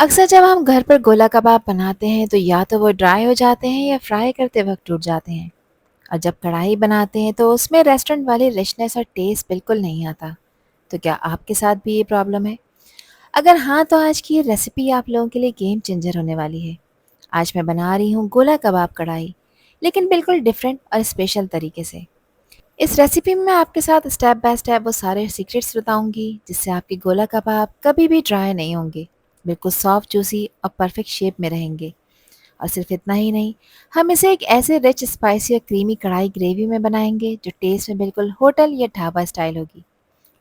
अक्सर जब हम घर पर गोला कबाब बनाते हैं तो या तो वो ड्राई हो जाते हैं या फ्राई करते वक्त टूट जाते हैं। और जब कढ़ाई बनाते हैं तो उसमें रेस्टोरेंट वाली रिचनेस और टेस्ट बिल्कुल नहीं आता। तो क्या आपके साथ भी ये प्रॉब्लम है? अगर हाँ तो आज की ये रेसिपी आप लोगों के लिए गेम चेंजर होने वाली है। आज मैं बना रही हूँ गोला कबाब कढ़ाई, लेकिन बिल्कुल डिफरेंट और स्पेशल तरीके से। इस रेसिपी में मैं आपके साथ स्टेप बाय स्टेप वो सारे सीक्रेट्स बताऊंगी जिससे आपके गोला कबाब कभी भी ड्राई नहीं होंगे, बिल्कुल सॉफ्ट जूसी और परफेक्ट शेप में रहेंगे। और सिर्फ इतना ही नहीं, हम इसे एक ऐसे रिच स्पाइसी और क्रीमी कढ़ाई ग्रेवी में बनाएंगे जो टेस्ट में बिल्कुल होटल या ढाबा स्टाइल होगी।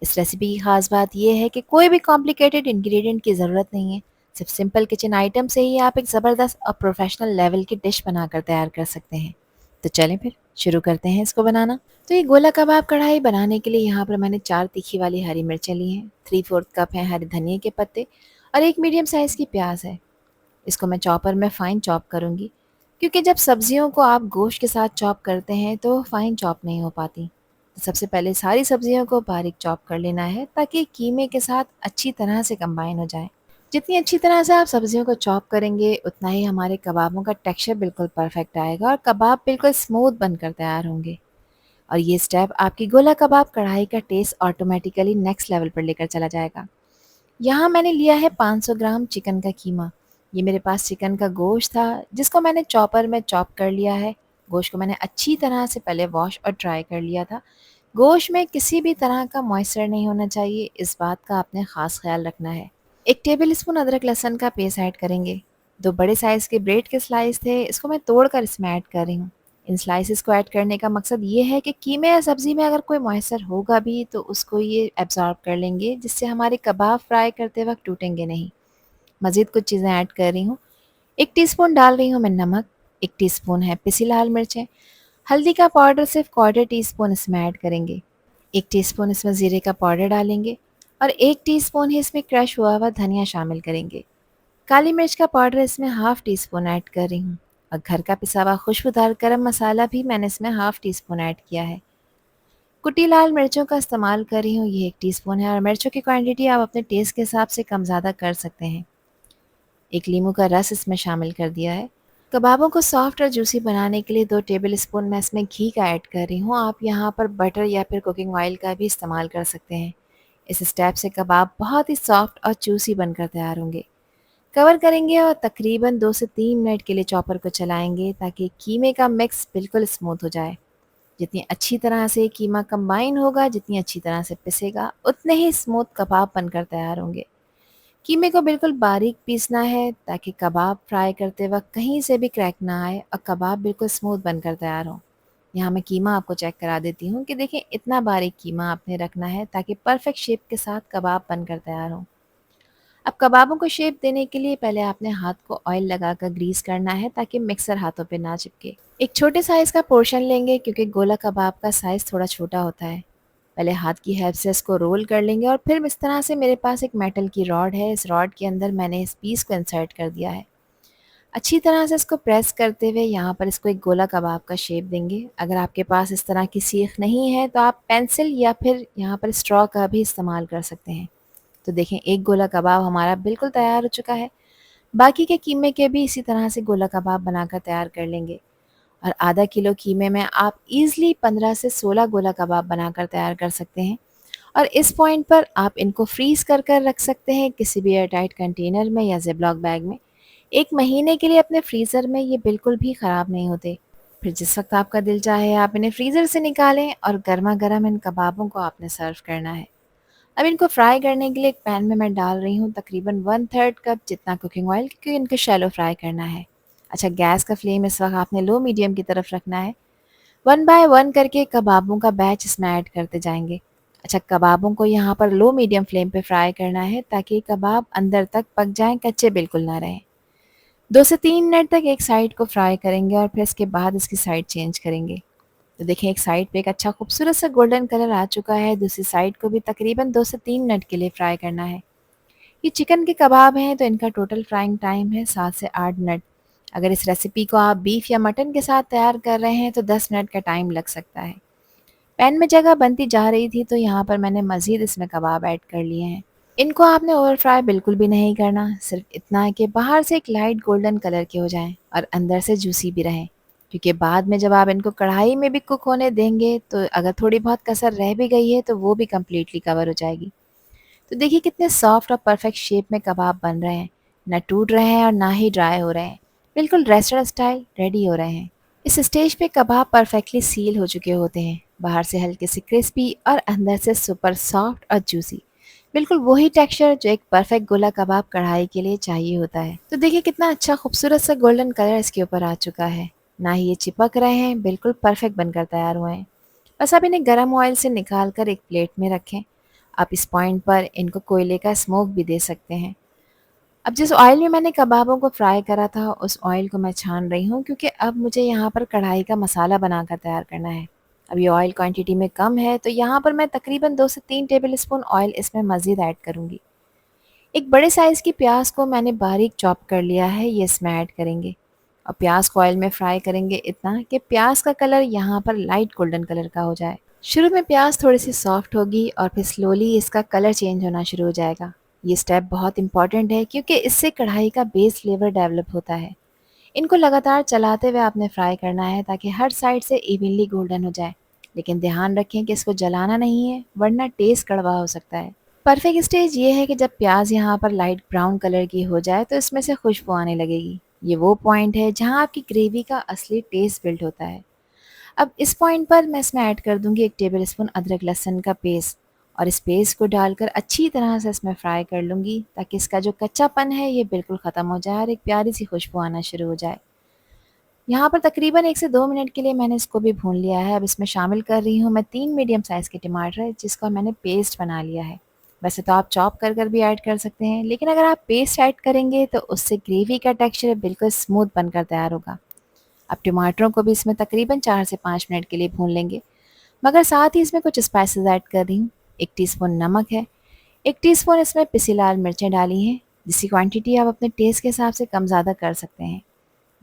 इस रेसिपी की खास बात यह है कि कोई भी कॉम्प्लिकेटेड इंग्रेडिएंट की ज़रूरत नहीं है। सिर्फ सिंपल किचन आइटम से ही आप एक ज़बरदस्त और प्रोफेशनल लेवल की डिश बनाकर तैयार कर सकते हैं। तो चलें फिर शुरू करते हैं इसको बनाना। तो ये गोला कबाब कढ़ाई बनाने के लिए यहाँ पर मैंने 4 तीखी वाली हरी मिर्चें ली हैं, 3/4 कप हैं हरे धनिए के पत्ते और एक मीडियम साइज़ की प्याज है। इसको मैं चॉपर में फ़ाइन चॉप करूँगी, क्योंकि जब सब्जियों को आप गोश्त के साथ चॉप करते हैं तो फ़ाइन चॉप नहीं हो पाती। तो सबसे पहले सारी सब्जियों को बारीक चॉप कर लेना है ताकि कीमे के साथ अच्छी तरह से कंबाइन हो जाए। जितनी अच्छी तरह से आप सब्जियों को चॉप करेंगे उतना ही हमारे कबाबों का टेक्सचर बिल्कुल परफेक्ट आएगा और कबाब बिल्कुल स्मूथ बनकर तैयार होंगे। और ये स्टेप आपकी गोला कबाब कढ़ाई का टेस्ट ऑटोमेटिकली नेक्स्ट लेवल पर लेकर चला जाएगा। यहाँ मैंने लिया है 500 ग्राम चिकन का कीमा। ये मेरे पास चिकन का गोश्त था जिसको मैंने चॉपर में चॉप कर लिया है। गोश्त को मैंने अच्छी तरह से पहले वॉश और ड्राई कर लिया था। गोश्त में किसी भी तरह का मॉइस्चर नहीं होना चाहिए, इस बात का आपने ख़ास ख्याल रखना है। 1 टेबल स्पून अदरक लहसुन का पेस्ट ऐड करेंगे। 2 बड़े साइज़ के ब्रेड के स्लाइस थे, इसको मैं तोड़कर इसमें ऐड कर रही हूँ। इन स्लाइसेस को ऐड करने का मकसद ये है कि कीमे या सब्ज़ी में अगर कोई मॉइस्चर होगा भी तो उसको ये एब्ज़ॉर्ब कर लेंगे, जिससे हमारे कबाब फ्राई करते वक्त टूटेंगे नहीं। मज़ीद कुछ चीज़ें ऐड कर रही हूँ। 1 टीस्पून डाल रही हूँ मैं नमक, 1 टीस्पून है पिसी लाल मिर्चें, हल्दी का पाउडर सिर्फ 1/4 टीस्पून इसमें ऐड करेंगे। 1 टीस्पून इसमें ज़ीरे का पाउडर डालेंगे और 1 टीस्पून ही इसमें क्रश हुआ हुआ धनिया शामिल करेंगे। काली मिर्च का पाउडर इसमें हाफ़ टी स्पून ऐड कर रही हूँ और घर का पिसा हुआ खुशबूदार गरम मसाला भी मैंने इसमें हाफ़ टी स्पून ऐड किया है। कुटी लाल मिर्चों का इस्तेमाल कर रही हूँ, ये 1 टीस्पून है और मिर्चों की क्वांटिटी आप अपने टेस्ट के हिसाब से कम ज़्यादा कर सकते हैं। 1 लीमू का रस इसमें शामिल कर दिया है। कबाबों को सॉफ्ट और जूसी बनाने के लिए 2 टेबल स्पून मैं इसमें घी का ऐड कर रही हूँ। आप यहाँ पर बटर या फिर कुकिंग ऑयल का भी इस्तेमाल कर सकते हैं। इस स्टेप से कबाब बहुत ही सॉफ्ट और जूसी बनकर तैयार होंगे। कवर करेंगे और तकरीबन 2 से 3 मिनट के लिए चॉपर को चलाएंगे ताकि कीमे का मिक्स बिल्कुल स्मूथ हो जाए। जितनी अच्छी तरह से कीमा कंबाइन होगा, जितनी अच्छी तरह से पिसेगा, उतने ही स्मूथ कबाब बनकर तैयार होंगे। कीमे को बिल्कुल बारीक पीसना है ताकि कबाब फ्राई करते वक्त कहीं से भी क्रैक ना आए और कबाब बिल्कुल स्मूथ बनकर तैयार हो। यहाँ मैं कीमा आपको चेक करा देती हूँ कि देखिए इतना बारीक कीमा आपने रखना है ताकि परफेक्ट शेप के साथ कबाब बनकर तैयार हो। अब कबाबों को शेप देने के लिए पहले आपने हाथ को ऑयल लगाकर ग्रीस करना है ताकि मिक्सर हाथों पे ना चिपके। एक छोटे साइज़ का पोर्शन लेंगे क्योंकि गोला कबाब का साइज़ थोड़ा छोटा होता है। पहले हाथ की हेल्प से इसको रोल कर लेंगे और फिर इस तरह से मेरे पास एक मेटल की रॉड है, इस रॉड के अंदर मैंने इस पीस को इंसर्ट कर दिया है। अच्छी तरह से इसको प्रेस करते हुए यहाँ पर इसको एक गोला कबाब का शेप देंगे। अगर आपके पास इस तरह की सीख नहीं है तो आप पेंसिल या फिर यहाँ पर स्ट्रॉ का भी इस्तेमाल कर सकते हैं। तो देखें एक गोला कबाब हमारा बिल्कुल तैयार हो चुका है। बाकी के कीमे के भी इसी तरह से गोला कबाब बनाकर तैयार कर लेंगे और आधा किलो कीमे में आप ईज़िली 15 से 16 गोला कबाब बनाकर तैयार कर सकते हैं। और इस पॉइंट पर आप इनको फ्रीज़ कर रख सकते हैं किसी भी एयरटाइट कंटेनर में या ज़िपलॉक बैग में। 1 महीने के लिए अपने फ्रीज़र में ये बिल्कुल भी ख़राब नहीं होते। फिर जिस वक़्त आपका दिल चाहे आप इन्हें फ्रीज़र से निकालें और गरमा-गरम इन कबाबों को आपने सर्व करना है। अब इनको फ्राई करने के लिए एक पैन में मैं डाल रही हूँ तकरीबन 1/3 कप जितना कुकिंग ऑयल, क्योंकि इनको शैलो फ्राई करना है। अच्छा, गैस का फ्लेम इस वक्त आपने लो मीडियम की तरफ रखना है। 1 बाय 1 करके कबाबों का बैच इसमें ऐड करते जाएंगे। अच्छा, कबाबों को यहाँ पर लो मीडियम फ्लेम पे फ्राई करना है ताकि कबाब अंदर तक पक जाएं, कच्चे बिल्कुल ना रहें। 2 से 3 मिनट तक एक साइड को फ्राई करेंगे और फिर इसके बाद इसकी साइड चेंज करेंगे। तो देखिए एक साइड पे एक अच्छा खूबसूरत सा गोल्डन कलर आ चुका है, दूसरी साइड को भी तकरीबन 2 से 3 मिनट के लिए फ्राई करना है। ये चिकन के कबाब हैं तो इनका टोटल फ्राइंग टाइम है 7 से 8 मिनट। अगर इस रेसिपी को आप बीफ या मटन के साथ तैयार कर रहे हैं तो 10 मिनट का टाइम लग सकता है। पैन में जगह बनती जा रही थी तो यहाँ पर मैंने मज़ीद इसमें कबाब ऐड कर लिए हैं। इनको आपने ओवर फ्राई बिल्कुल भी नहीं करना, सिर्फ इतना है कि बाहर से एक लाइट गोल्डन कलर के हो जाएं और अंदर से जूसी भी रहें। क्योंकि बाद में जब आप इनको कढ़ाई में भी कुक होने देंगे तो अगर थोड़ी बहुत कसर रह भी गई है तो वो भी कम्प्लीटली कवर हो जाएगी। तो देखिए कितने सॉफ्ट और परफेक्ट शेप में कबाब बन रहे हैं, ना टूट रहे हैं और ना ही ड्राई हो रहे हैं, बिल्कुल रेस्टोरेंट स्टाइल रेडी हो रहे हैं। इस स्टेज पे कबाब परफेक्टली सील हो चुके होते हैं, बाहर से हल्के से क्रिस्पी और अंदर से सुपर सॉफ्ट और जूसी। बिल्कुल वही टेक्सचर जो एक परफेक्ट गोला कबाब कढ़ाई के लिए चाहिए होता है। तो देखिए कितना अच्छा खूबसूरत सा गोल्डन कलर इसके ऊपर आ चुका है, ना ही ये चिपक रहे हैं, बिल्कुल परफेक्ट बनकर तैयार हुए हैं। बस अब इन्हें गर्म ऑयल से निकाल कर एक प्लेट में रखें। आप इस पॉइंट पर इनको कोयले का स्मोक भी दे सकते हैं। अब जिस ऑयल में मैंने कबाबों को फ्राई करा था उस ऑयल को मैं छान रही हूँ, क्योंकि अब मुझे यहाँ पर कढ़ाई का मसाला बनाकर तैयार करना है। अब ये ऑयल क्वांटिटी में कम है तो यहाँ पर मैं तकरीबन 2 से 3 टेबल स्पून ऑयल इसमें मज़ीद ऐड करूँगी। एक बड़े साइज़ की प्याज को मैंने बारीक चॉप कर लिया है, ये इसमें ऐड करेंगे। और प्याज को ऑयल में फ्राई करेंगे इतना कि प्याज का कलर यहाँ पर लाइट गोल्डन कलर का हो जाए। शुरू में प्याज थोड़ी सी सॉफ्ट होगी और फिर स्लोली इसका कलर चेंज होना शुरू हो जाएगा। ये स्टेप बहुत इंपॉर्टेंट है क्योंकि इससे कढ़ाई का बेस फ्लेवर डेवलप होता है। इनको लगातार चलाते हुए आपने फ्राई करना है ताकि हर साइड से इवनली गोल्डन हो जाए। लेकिन ध्यान रखें कि इसको जलाना नहीं है वरना टेस्ट कड़वा हो सकता है। परफेक्ट स्टेज ये है कि जब प्याज यहाँ पर लाइट ब्राउन कलर की हो जाए तो इसमें से खुशबू आने लगेगी। ये वो पॉइंट है जहाँ आपकी ग्रेवी का असली टेस्ट बिल्ड होता है। अब इस पॉइंट पर मैं इसमें ऐड कर दूंगी 1 टेबलस्पून अदरक लहसुन का पेस्ट और इस पेस्ट को डालकर अच्छी तरह से इसमें फ्राई कर लूँगी ताकि इसका जो कच्चापन है ये बिल्कुल ख़त्म हो जाए और एक प्यारी सी खुशबू आना शुरू हो जाए। यहाँ पर तकरीबन 1 से 2 मिनट के लिए मैंने इसको भी भून लिया है। अब इसमें शामिल कर रही हूँ मैं 3 मीडियम साइज़ के टमाटर जिसका मैंने पेस्ट बना लिया है। वैसे तो आप चॉप कर भी ऐड कर सकते हैं, लेकिन अगर आप पेस्ट ऐड करेंगे तो उससे ग्रेवी का टेक्सचर बिल्कुल स्मूथ बनकर तैयार होगा। अब टमाटरों को भी इसमें तकरीबन 4 से 5 मिनट के लिए भून लेंगे, मगर साथ ही इसमें कुछ स्पाइसेस ऐड कर रही हूँ। 1 टीस्पून नमक है, 1 टीस्पून इसमें पिसी लाल मिर्चें डाली हैं, जिसकी क्वांटिटी आप अपने टेस्ट के हिसाब से कम ज़्यादा कर सकते हैं।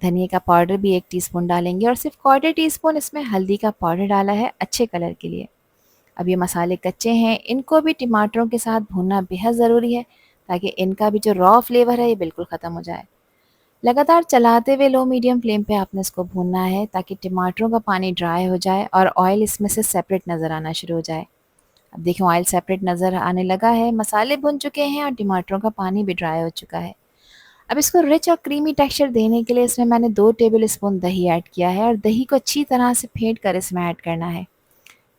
धनिया का पाउडर भी 1 टीस्पून डालेंगे और सिर्फ 1/4 टीस्पून इसमें हल्दी का पाउडर डाला है अच्छे कलर के लिए। अब ये मसाले कच्चे हैं, इनको भी टमाटरों के साथ भूनना बेहद ज़रूरी है ताकि इनका भी जो रॉ फ्लेवर है ये बिल्कुल ख़त्म हो जाए। लगातार चलाते हुए लो मीडियम फ्लेम पे आपने इसको भूनना है ताकि टमाटरों का पानी ड्राई हो जाए और ऑयल इसमें से सेपरेट नज़र आना शुरू हो जाए। अब देखिए ऑयल सेपरेट नज़र आने लगा है, मसाले भुन चुके हैं और टमाटरों का पानी भी ड्राई हो चुका है। अब इसको रिच और क्रीमी टेक्सचर देने के लिए इसमें मैंने 2 टेबल स्पून दही ऐड किया है और दही को अच्छी तरह से फेंट कर इसमें ऐड करना है।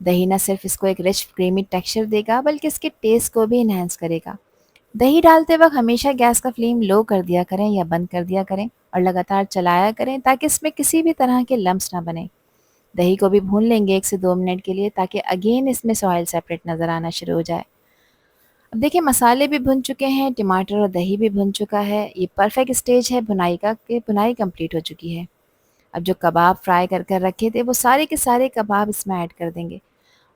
दही ना सिर्फ इसको एक रिच क्रीमी टेक्सचर देगा बल्कि इसके टेस्ट को भी इन्हेंस करेगा। दही डालते वक्त हमेशा गैस का फ्लेम लो कर दिया करें या बंद कर दिया करें और लगातार चलाया करें ताकि इसमें किसी भी तरह के लम्स ना बने। दही को भी भून लेंगे 1 से 2 मिनट के लिए ताकि अगेन इसमें से ऑयल सेपरेट नज़र आना शुरू हो जाए। अब देखिए मसाले भी भुन चुके हैं, टमाटर और दही भी भुन चुका है। ये परफेक्ट स्टेज है भुनाई का कि भुनाई कंप्लीट हो चुकी है। अब जो कबाब फ्राई कर रखे थे वो सारे के सारे कबाब इसमें ऐड कर देंगे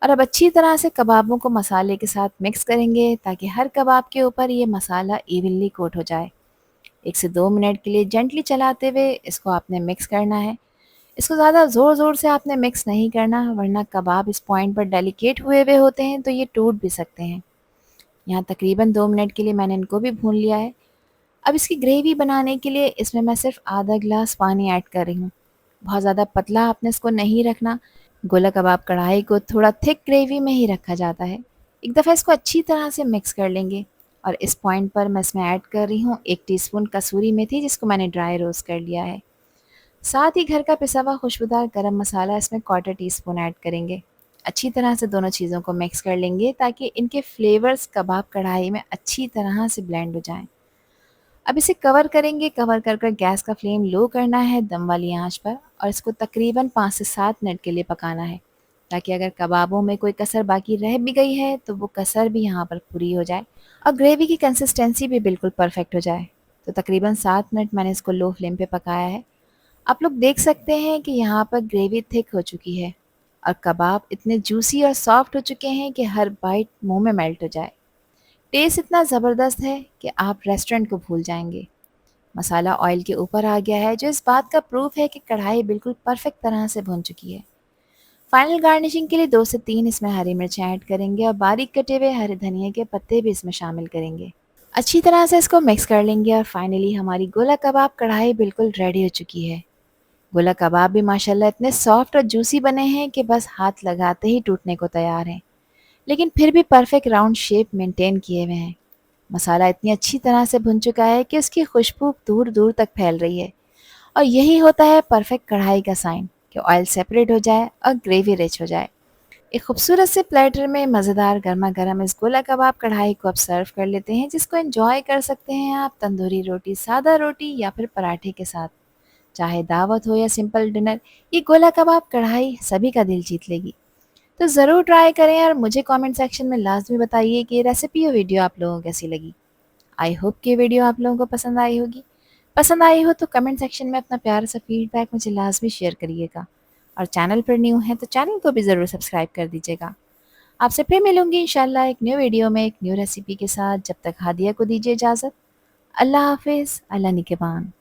और अब अच्छी तरह से कबाबों को मसाले के साथ मिक्स करेंगे ताकि हर कबाब के ऊपर ये मसाला इवनली कोट हो जाए। 1 से 2 मिनट के लिए जेंटली चलाते हुए इसको आपने मिक्स करना है। इसको ज़्यादा ज़ोर-ज़ोर से आपने मिक्स नहीं करना वरना कबाब इस पॉइंट पर डेलिकेट हुए हुए होते हैं तो ये टूट भी सकते हैं। यहाँ तकरीबन 2 मिनट के लिए मैंने इनको भी भून लिया है। अब इसकी ग्रेवी बनाने के लिए इसमें मैं सिर्फ आधा ग्लास पानी ऐड कर रही हूँ। बहुत ज़्यादा पतला आपने इसको नहीं रखना। गोला कबाब कढ़ाई को थोड़ा थिक ग्रेवी में ही रखा जाता है। एक दफ़ा इसको अच्छी तरह से मिक्स कर लेंगे और इस पॉइंट पर मैं इसमें ऐड कर रही हूँ 1 टीस्पून कसूरी मेथी जिसको मैंने ड्राई रोस्ट कर लिया है। साथ ही घर का पिसा हुआ खुशबूदार गरम मसाला इसमें 1/4 टीस्पून ऐड करेंगे। अच्छी तरह से दोनों चीज़ों को मिक्स कर लेंगे ताकि इनके फ्लेवर्स कबाब कढ़ाई में अच्छी तरह से ब्लेंड हो जाएं। अब इसे कवर करेंगे, कवर कर गैस का फ्लेम लो करना है दम वाली आंच पर और इसको तकरीबन 5 से 7 मिनट के लिए पकाना है ताकि अगर कबाबों में कोई कसर बाकी रह भी गई है तो वो कसर भी यहाँ पर पूरी हो जाए और ग्रेवी की कंसिस्टेंसी भी बिल्कुल परफेक्ट हो जाए। तो तकरीबन 7 मिनट मैंने इसको लो फ्लेम पे पकाया है। आप लोग देख सकते हैं कि यहाँ पर ग्रेवी थिक हो चुकी है और कबाब इतने जूसी और सॉफ्ट हो चुके हैं कि हर बाइट मुंह में मेल्ट हो जाए। टेस्ट इतना ज़बरदस्त है कि आप रेस्टोरेंट को भूल जाएंगे। मसाला ऑयल के ऊपर आ गया है जो इस बात का प्रूफ है कि कढ़ाई बिल्कुल परफेक्ट तरह से भुन चुकी है। फाइनल गार्निशिंग के लिए 2 से 3 इसमें हरी मिर्चें ऐड करेंगे और बारीक कटे हुए हरे धनिया के पत्ते भी इसमें शामिल करेंगे। अच्छी तरह से इसको मिक्स कर लेंगे और फाइनली हमारी गोला कबाब कढ़ाई बिल्कुल रेडी हो चुकी है। गोला कबाब भी माशाल्लाह इतने सॉफ्ट और जूसी बने हैं कि बस हाथ लगाते ही टूटने को तैयार हैं, लेकिन फिर भी परफेक्ट राउंड शेप मेंटेन किए हुए हैं। मसाला इतनी अच्छी तरह से भुन चुका है कि उसकी खुशबू दूर दूर तक फैल रही है और यही होता है परफेक्ट कढ़ाई का साइन कि ऑयल सेपरेट हो जाए और ग्रेवी रिच हो जाए। एक खूबसूरत से प्लेटर में मज़ेदार गर्मा गर्म इस गोला कबाब कढ़ाई को आप सर्व कर लेते हैं, जिसको एंजॉय कर सकते हैं आप तंदूरी रोटी, सादा रोटी या फिर पराठे के साथ। चाहे दावत हो या सिंपल डिनर, ये गोला कबाब कढ़ाई सभी का दिल जीत लेगी। तो ज़रूर ट्राई करें और मुझे कमेंट सेक्शन में लाजमी बताइए कि ये रेसिपी और वीडियो आप लोगों को कैसी लगी। आई होप कि ये वीडियो आप लोगों को पसंद आई होगी। पसंद आई हो तो कमेंट सेक्शन में अपना प्यारा सा फीडबैक मुझे लाजमी शेयर करिएगा और चैनल पर न्यू हैं तो चैनल को भी ज़रूर सब्सक्राइब कर दीजिएगा। आपसे फिर मिलूंगी इंशाल्लाह एक न्यू वीडियो में एक न्यू रेसिपी के साथ। जब तक हादिया को दीजिए इजाज़त। अल्लाह हाफिज़, अल्लाह निगहबान।